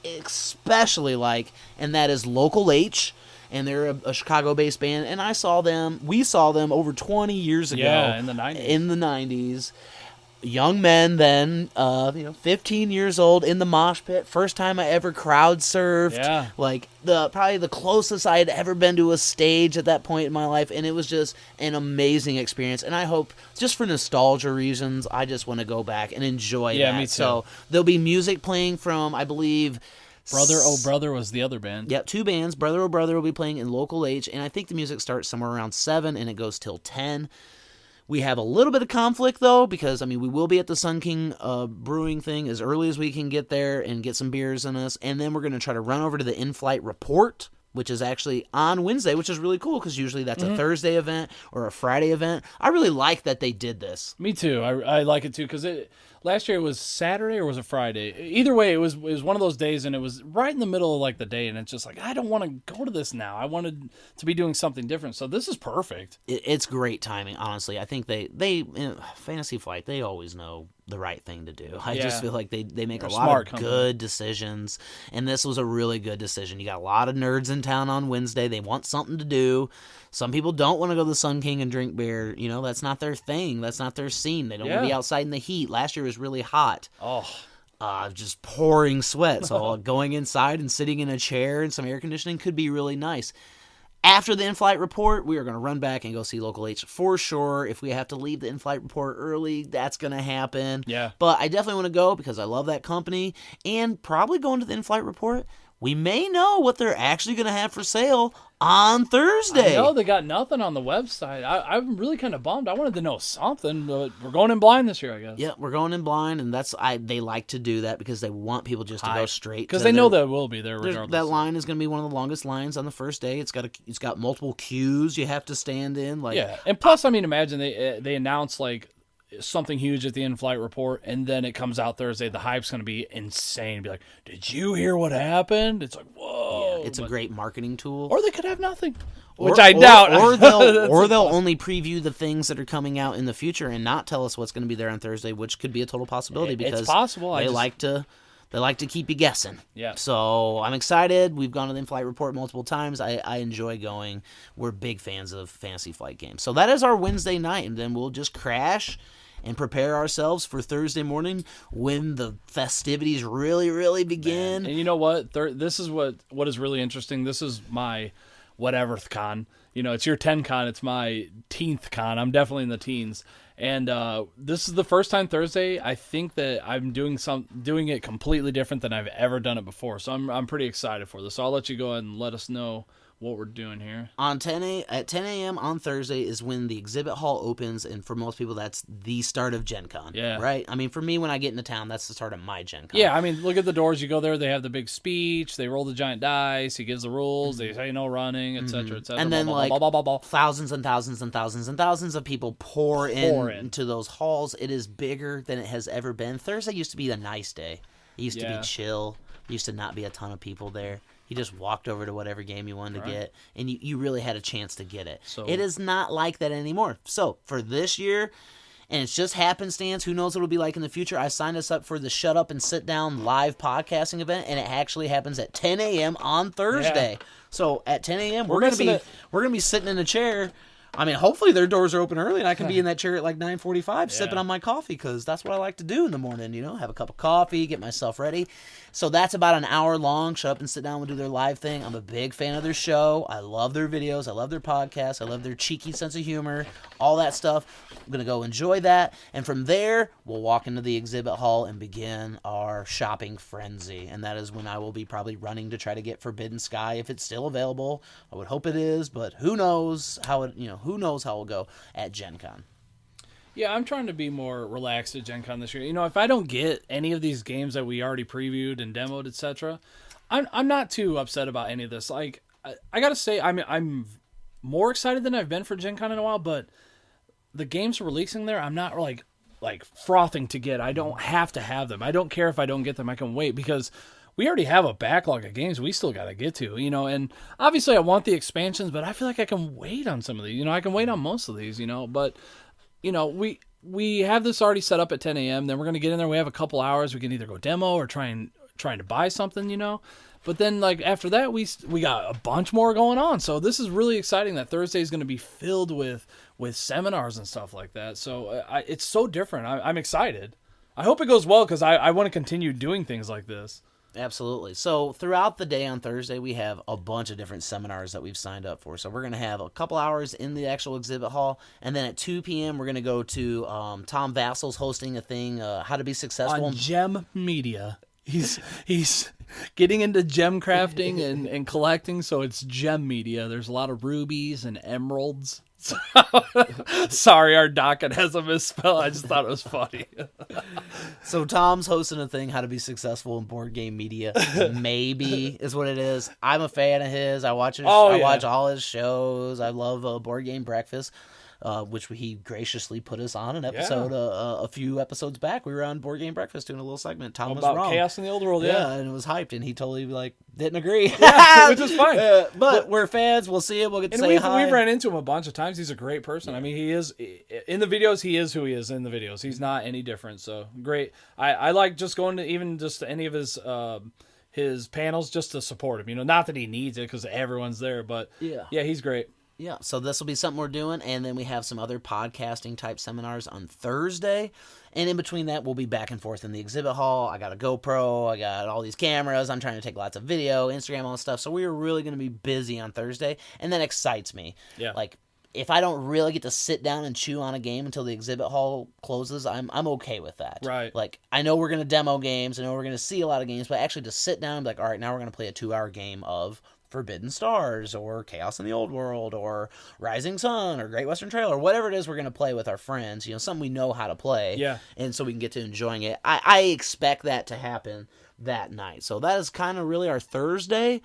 especially like, and that is Local H. And they're a Chicago-based band, and we saw them over 20 years ago. Yeah, in the 90s. In the 90s. Young men then, 15 years old in the mosh pit. First time I ever crowd surfed. Yeah. Like, probably the closest I had ever been to a stage at that point in my life, and it was just an amazing experience. And I hope, just for nostalgia reasons, I just want to go back and enjoy that. Yeah, me too. So there'll be music playing from, I believe... Brother Oh Brother was the other band. Yep, 2 bands. Brother Oh Brother will be playing in Local H, and I think the music starts somewhere around 7, and it goes till 10. We have a little bit of conflict, though, because, we will be at the Sun King brewing thing as early as we can get there and get some beers in us, and then we're going to try to run over to the in-flight report, which is actually on Wednesday, which is really cool, because usually that's a Thursday event or a Friday event. I really like that they did this. Me too. I like it, too, because last year it was Saturday or was it Friday? Either way, it was one of those days, and it was right in the middle of like the day, and it's just like I don't want to go to this now. I wanted to be doing something different, so this is perfect. It's great timing, honestly. I think they Fantasy Flight, they always know the right thing to do. I just feel like they make a lot of good decisions, and this was a really good decision. You got a lot of nerds in town on Wednesday. They want something to do. Some people don't want to go to the Sun King and drink beer. You know, that's not their thing. That's not their scene. They don't want to be outside in the heat. Last year was really hot. Just pouring sweat. So going inside and sitting in a chair and some air conditioning could be really nice. After the in-flight report, we are going to run back and go see Local H for sure. If we have to leave the in-flight report early, that's going to happen. Yeah. But I definitely want to go because I love that company. And probably going to the in-flight report, we may know what they're actually going to have for sale on Thursday. I know they got nothing on the website. I'm really kind of bummed. I wanted to know something, but we're going in blind this year, I guess. Yeah, we're going in blind, and they like to do that because they want people just to go straight. Because they know that will be there regardless. That line is going to be one of the longest lines on the first day. It's got multiple queues you have to stand in. And plus, I mean, imagine they announce like something huge at the in-flight report, and then it comes out Thursday. The hype's going to be insane. Be like, did you hear what happened? It's like, whoa. Yeah, it's a great marketing tool. Or they could have nothing, which I doubt. Or they'll only preview the things that are coming out in the future and not tell us what's going to be there on Thursday, which could be a total possibility because it's possible. They like to keep you guessing. Yeah. So I'm excited. We've gone to the in-flight report multiple times. I enjoy going. We're big fans of Fantasy Flight games. So that is our Wednesday night, and then we'll just crash and prepare ourselves for Thursday morning when the festivities really, really begin. Man. And you know what? This is what is really interesting. This is my whatever con. You know, it's your 10 con. It's my teenth con. I'm definitely in the teens. And this is the first time Thursday I think that I'm doing it completely different than I've ever done it before. So I'm pretty excited for this. So I'll let you go ahead and let us know what we're doing here. At 10 a.m. on Thursday is when the exhibit hall opens, and for most people, that's the start of Gen Con. Yeah. Right? I mean, for me, when I get into town, that's the start of my Gen Con. Yeah, I mean, look at the doors. You go there, they have the big speech, they roll the giant dice, he gives the rules, they say no running, etc., etc. And then, thousands and thousands and thousands and thousands of people pour into those halls. It is bigger than it has ever been. Thursday used to be a nice day. It used to be chill. There used to not be a ton of people there. You just walked over to whatever game you wanted to get, and you really had a chance to get it. So it is not like that anymore. So for this year, and it's just happenstance, who knows what it'll be like in the future, I signed us up for the Shut Up and Sit Down live podcasting event, and it actually happens at 10 a.m. on Thursday. Yeah. So at 10 a.m., we're gonna be sitting in a chair. I mean, hopefully their doors are open early, and I can be in that chair at like 9:45 sipping on my coffee, because that's what I like to do in the morning, have a cup of coffee, get myself ready. So that's about an hour long. Shut Up and Sit Down will do their live thing. I'm a big fan of their show. I love their videos. I love their podcasts. I love their cheeky sense of humor, all that stuff. I'm going to go enjoy that. And from there, we'll walk into the exhibit hall and begin our shopping frenzy. And that is when I will be probably running to try to get Forbidden Sky if it's still available. I would hope it is, but who knows how it'll go at Gen Con. Yeah, I'm trying to be more relaxed at Gen Con this year. If I don't get any of these games that we already previewed and demoed, etc., I'm not too upset about any of this. Like, I gotta say, I'm more excited than I've been for Gen Con in a while, but the games releasing there, I'm not like frothing to get. I don't have to have them. I don't care if I don't get them. I can wait, because we already have a backlog of games we still got to get to, and obviously I want the expansions, but I feel like I can wait on some of these. I can wait on most of these, but we have this already set up at 10 a.m. Then we're going to get in there. We have a couple hours. We can either go demo or trying to buy something, But then, after that, we got a bunch more going on. So this is really exciting that Thursday is going to be filled with seminars and stuff like that. So it's so different. I'm excited. I hope it goes well, because I want to continue doing things like this. Absolutely. So throughout the day on Thursday, we have a bunch of different seminars that we've signed up for. So we're going to have a couple hours in the actual exhibit hall, and then at 2 p.m. we're going to go to Tom Vassel's hosting a thing, How to Be Successful on Gem Media. He's getting into gem crafting and collecting, so it's Gem Media. There's a lot of rubies and emeralds. Sorry, our docket has a misspell. I just thought it was funny. So Tom's hosting a thing, How to Be Successful in Board Game Media. Maybe is what it is. I'm a fan of his. I watch all his shows. I love Board Game Breakfast. which he graciously put us on an episode a few episodes back. We were on Board Game Breakfast doing a little segment. Tom was about wrong. Chaos in the Old World, and it was hyped, and he totally didn't agree. Which is fine. But we're fans. We'll see it. We'll get to say hi. We've ran into him a bunch of times. He's a great person. I mean, he is in the videos. He is who he is in the videos. He's not any different. So great. I like just going to even just any of his panels just to support him. Not that he needs it because everyone's there, but yeah, he's great. Yeah, so this will be something we're doing, and then we have some other podcasting type seminars on Thursday, and in between that, we'll be back and forth in the exhibit hall. I got a GoPro, I got all these cameras, I'm trying to take lots of video, Instagram, all that stuff, so we're really going to be busy on Thursday, and that excites me. Yeah. If I don't really get to sit down and chew on a game until the exhibit hall closes, I'm okay with that. Right. I know we're going to demo games, I know we're going to see a lot of games, but actually to sit down and be like, all right, now we're going to play a 2-hour game of Forbidden Stars or Chaos in the Old World or Rising Sun or Great Western Trail or whatever it is we're going to play with our friends, something we know how to play. Yeah. And so we can get to enjoying it. I expect that to happen that night. So that is kind of really our Thursday.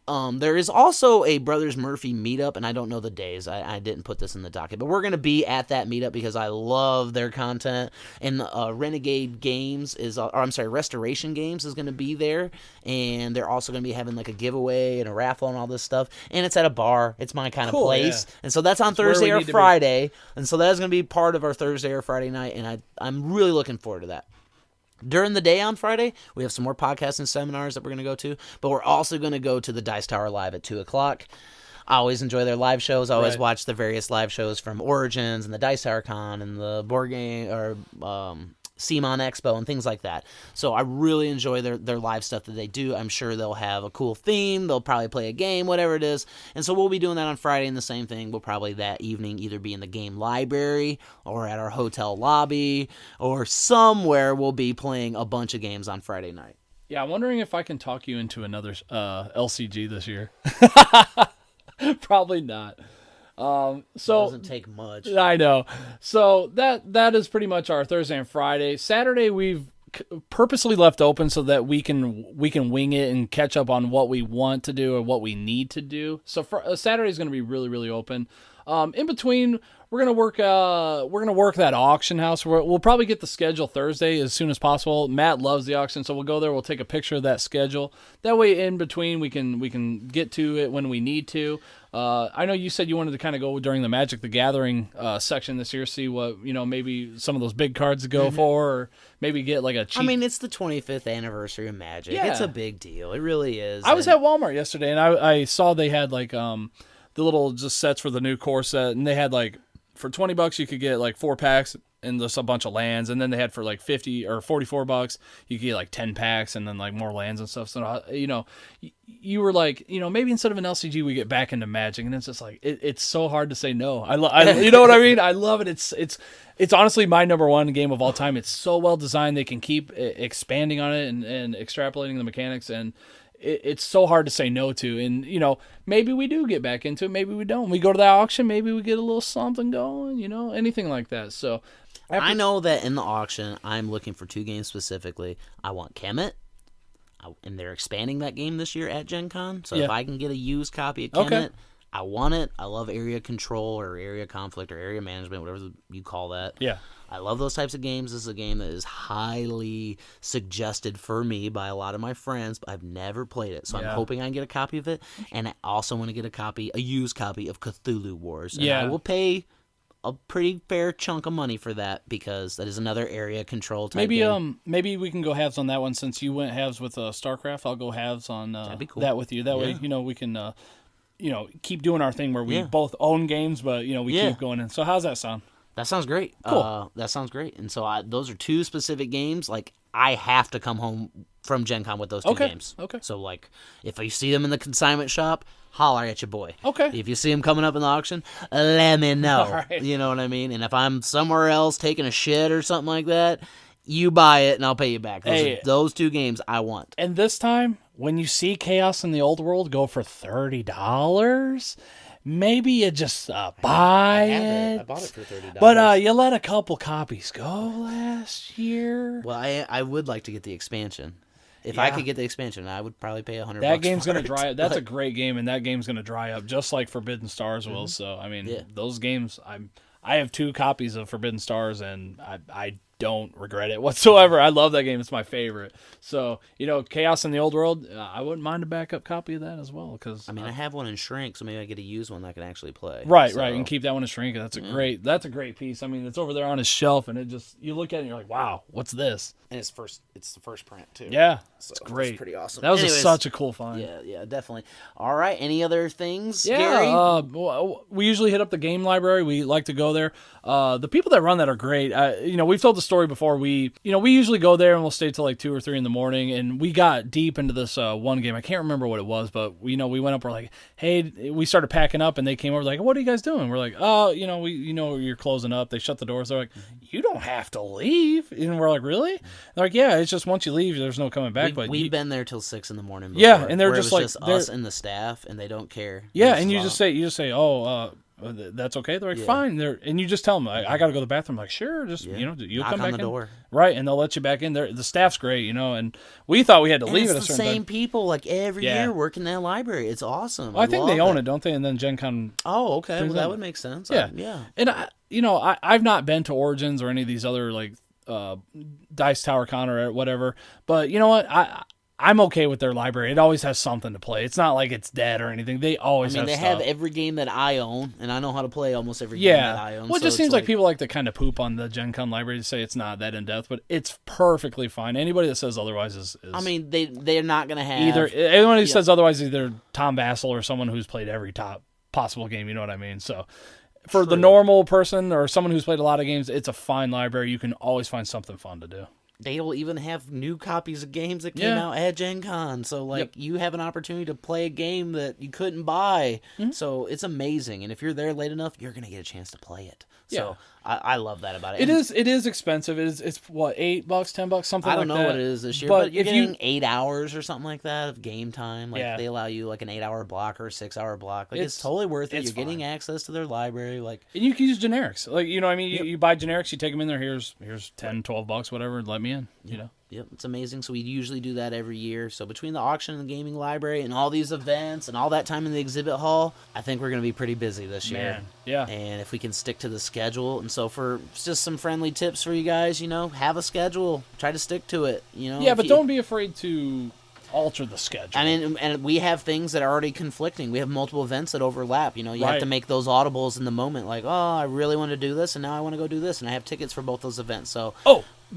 There is also a Brothers Murphy meetup, and I don't know the days. I didn't put this in the docket, but we're going to be at that meetup because I love their content. And Renegade Games Restoration Games is going to be there, and they're also going to be having a giveaway and a raffle and all this stuff. And it's at a bar. It's my kind of place, and so that's on Thursday or Friday, and so that is going to be part of our Thursday or Friday night, and I'm really looking forward to that. During the day on Friday, we have some more podcasts and seminars that we're going to go to, but we're also going to go to the Dice Tower Live at 2 o'clock. I always enjoy their live shows. I always watch the various live shows from Origins and the Dice Tower Con and the Board Game or CMON Expo and things like that. So I really enjoy their live stuff that they do. I'm sure they'll have a cool theme. They'll probably play a game, whatever it is. And so we'll be doing that on Friday, and the same thing. We'll probably that evening either be in the game library or at our hotel lobby or somewhere we'll be playing a bunch of games on Friday night. Yeah, I'm wondering if I can talk you into another LCG this year. Probably not. So it doesn't take much. I know. So that is pretty much our Thursday and Friday. Saturday we've purposely left open so that we can wing it and catch up on what we want to do or what we need to do. So Saturday is going to be really, really open. In between, we're gonna work that auction house. We'll probably get the schedule Thursday as soon as possible. Matt loves the auction, so we'll go there. We'll take a picture of that schedule. That way, in between, we can get to it when we need to. I know you said you wanted to kind of go during the Magic the Gathering section this year, see what maybe some of those big cards to go for, or maybe get a cheap. I mean, it's the 25th anniversary of Magic. Yeah. It's a big deal. It really is. I was at Walmart yesterday, and I saw they had the little just sets for the new core set, and they had for $20 you could get 4 packs and just a bunch of lands, and then they had for $50 or $44 you could get 10 packs and then more lands and stuff. So you were maybe instead of an LCG we get back into Magic, and it's just it's so hard to say no. I you know what I mean? I love it. It's honestly my number one game of all time. It's so well designed. They can keep expanding on it and extrapolating the mechanics, and it's so hard to say no to. And, maybe we do get back into it. Maybe we don't. We go to that auction. Maybe we get a little something going, anything like that. So I know that in the auction, I'm looking for 2 games specifically. I want Kemet, and they're expanding that game this year at Gen Con. So if I can get a used copy of Kemet, I want it. I love area control or area conflict or area management, whatever you call that. Yeah. I love those types of games. This is a game that is highly suggested for me by a lot of my friends, but I've never played it. So I'm hoping I can get a copy of it. And I also want to get a used copy of Cthulhu Wars. And I will pay a pretty fair chunk of money for that because that is another area control type game. Maybe we can go halves on that one since you went halves with StarCraft. I'll go halves on That'd be cool. that with you. That way, we can keep doing our thing where we both own games, but we keep going in. So how's that sound? That sounds great. Cool. That sounds great. And so those are 2 specific games. I have to come home from Gen Con with those 2 games. Okay. So, if you see them in the consignment shop, holler at your boy. Okay. If you see them coming up in the auction, let me know. All right. You know what I mean? And if I'm somewhere else taking a shit or something like that, you buy it and I'll pay you back. Those 2 games I want. And this time, when you see Chaos in the Old World go for $30... maybe you just buy it. I bought it for $30. But you let a couple copies go last year. Well, I would like to get the expansion. If I could get the expansion, I would probably pay $100. That game's going to dry up. That's a great game, and that game's going to dry up just like Forbidden Stars will. So, I mean, those games, I have 2 copies of Forbidden Stars, and I don't regret it whatsoever. I love that game. It's my favorite. So, Chaos in the Old World, I wouldn't mind a backup copy of that as well. Cause, I have one in Shrink, so maybe I get to use one that I can actually play. Right. You can keep that one in Shrink. That's a great piece. It's over there on his shelf, and you look at it and you're like, wow, what's this? And it's the first print, too. Yeah, so it's great. It's pretty awesome. That was such a cool find. Yeah, definitely. All right, any other things, Gary? Gary? We usually hit up the game library. We like to go there. The people that run that are great. We've told the story before. We usually go there and we'll stay till like 2 or 3 in the morning. And we got deep into this one game. I can't remember what it was, but we went up. We're like, hey, we started packing up, and they came over like, what are you guys doing? We're like, oh, you're closing up. They shut the doors. They're like, you don't have to leave. And we're like, really? They're like, yeah, it's just once you leave, there's no coming back. We've been there till 6 in the morning. Before, yeah, and they're just like us and the staff, and they don't care. Yeah, and you just say, oh. That's okay. They're like, fine. And you just tell them, I got to go to the bathroom. I'm like, sure, just you'll knock come back on the door, right? And they'll let you back in. The staff's great, and we thought we had to leave at a certain time. It's the same people like every year working that library. It's awesome. Well, I think they own it, don't they? And then Gen Con. Oh, okay. Well, that would make sense. Yeah. And I've not been to Origins or any of these other like Dice Tower Con or whatever, but you know what? I'm okay with their library. It always has something to play. It's not like it's dead or anything. They always have stuff. They have every game that I own, and I know how to play almost every game that I own. Well, it just seems like people like to kind of poop on the Gen Con library to say it's not that in-depth, but it's perfectly fine. Anybody that says otherwise is they're not going to have... Either anyone who says otherwise is either Tom Vassell or someone who's played every top possible game, you know what I mean? So for the normal person or someone who's played a lot of games, it's a fine library. You can always find something fun to do. They will even have new copies of games that came out at Gen Con. So, you have an opportunity to play a game that you couldn't buy. Mm-hmm. So, it's amazing. And if you're there late enough, you're going to get a chance to play it. So, I love that about it. It is expensive. It's what, $8, $10, something like that. I don't know what it is this year, but you're getting 8 hours or something like that of game time. They allow you like an 8-hour block or a 6-hour block. It's totally worth it. You're getting access to their library. And you can use generics. You buy generics, you take them in there. Here's $10, $12, whatever. Let me in. Yep, it's amazing. So we usually do that every year. So between the auction and the gaming library and all these events and all that time in the exhibit hall, I think we're going to be pretty busy this year. Man, yeah. And if we can stick to the schedule, and so for just some friendly tips for you guys, have a schedule, try to stick to it. Yeah, but don't be afraid to alter the schedule. And we have things that are already conflicting. We have multiple events that overlap. You have to make those audibles in the moment. Like, I really want to do this, and now I want to go do this, and I have tickets for both those events. So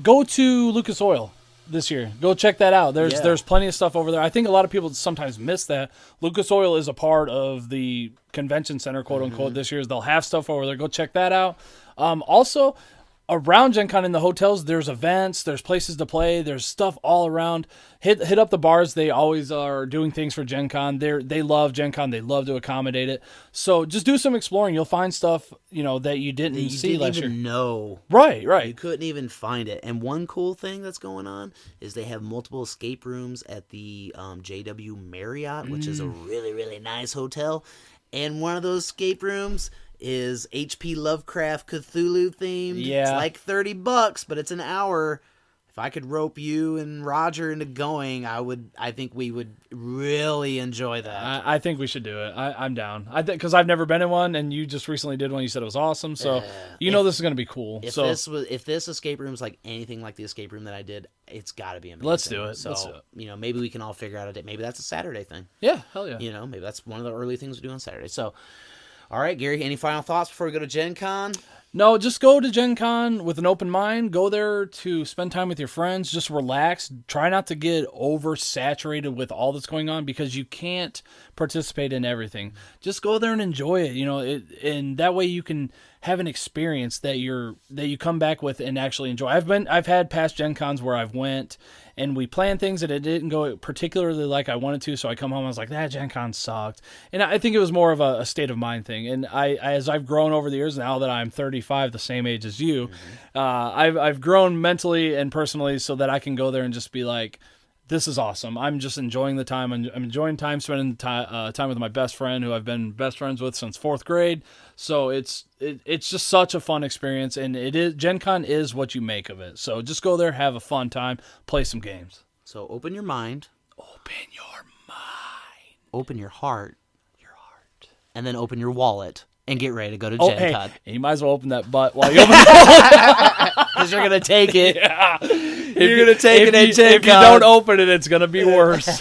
go to Lucas Oil this year. Go check that out. There's plenty of stuff over there. I think a lot of people sometimes miss that. Lucas Oil is a part of the convention center, quote unquote, this year. They'll have stuff over there. Go check that out. Also, around Gen Con in the hotels, there's events, there's places to play, there's stuff all around. Hit up the bars. They always are doing things for Gen Con. They love Gen Con. They love to accommodate it. So just do some exploring. You'll find stuff, that you didn't see last year. No. Right. You couldn't even find it. And one cool thing that's going on is they have multiple escape rooms at the JW Marriott, which is a really, really nice hotel. And one of those escape rooms is H.P. Lovecraft Cthulhu themed. Yeah. It's like $30, but it's an hour. If I could rope you and Roger into going, I think we would really enjoy that. I think we should do it. I'm down. Because I've never been in one, and you just recently did one. You said it was awesome, so this is going to be cool. If this escape room is like anything like the escape room that I did, it's got to be amazing. Let's do it. So maybe we can all figure out a day. Maybe that's a Saturday thing. Yeah, hell yeah. Maybe that's one of the early things we do on Saturday. So, all right, Gary, any final thoughts before we go to Gen Con? No, just go to Gen Con with an open mind. Go there to spend time with your friends. Just relax. Try not to get oversaturated with all that's going on because you can't participate in everything. Just go there and enjoy it. And that way you can have an experience that you come back with and actually enjoy. I've had past Gen Cons where I've went and we planned things and it didn't go particularly like I wanted to, so I come home and I was like, that Gen Con sucked. And I think it was more of a state of mind thing. And as I've grown over the years, now that I'm 35, the same age as you, I've grown mentally and personally so that I can go there and just be like, this is awesome. I'm just enjoying the time. I'm enjoying time spending time with my best friend who I've been best friends with since 4th grade. So it's just such a fun experience, and Gen Con is what you make of it. So just go there, have a fun time, play some games. So open your mind. Open your mind. Open your heart. And then open your wallet. and get ready to go to Gen Con. Hey, you might as well open that butt while you open it. Because you're going to take it. Yeah. You're going to take it at Gen Con. If you don't open it, it's going to be worse.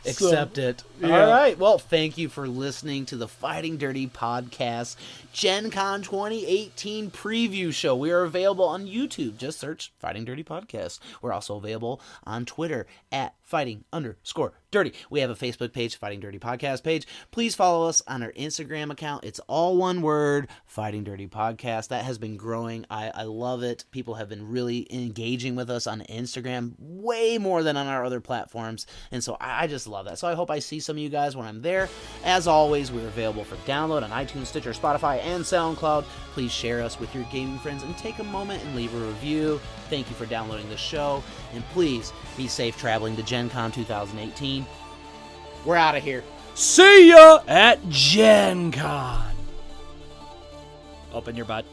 Accept it. Yeah. All right. Well, thank you for listening to the Fighting Dirty Podcast Gen Con 2018 preview show. We are available on YouTube. Just search Fighting Dirty Podcast. We're also available on Twitter at Fighting_Dirty. We have a Facebook page, Fighting Dirty Podcast page. Please follow us on our Instagram account. It's all one word, Fighting Dirty Podcast. That has been growing. I love it. People have been really engaging with us on Instagram way more than on our other platforms. And so I just love that. So I hope I see some of you guys when I'm there. As always, we're available for download on iTunes, Stitcher, Spotify, and SoundCloud. Please share us with your gaming friends and take a moment and leave a review. Thank you for downloading the show. And please be safe traveling to Gen Con 2018. We're out of here. See ya at Gen Con. Open your butt.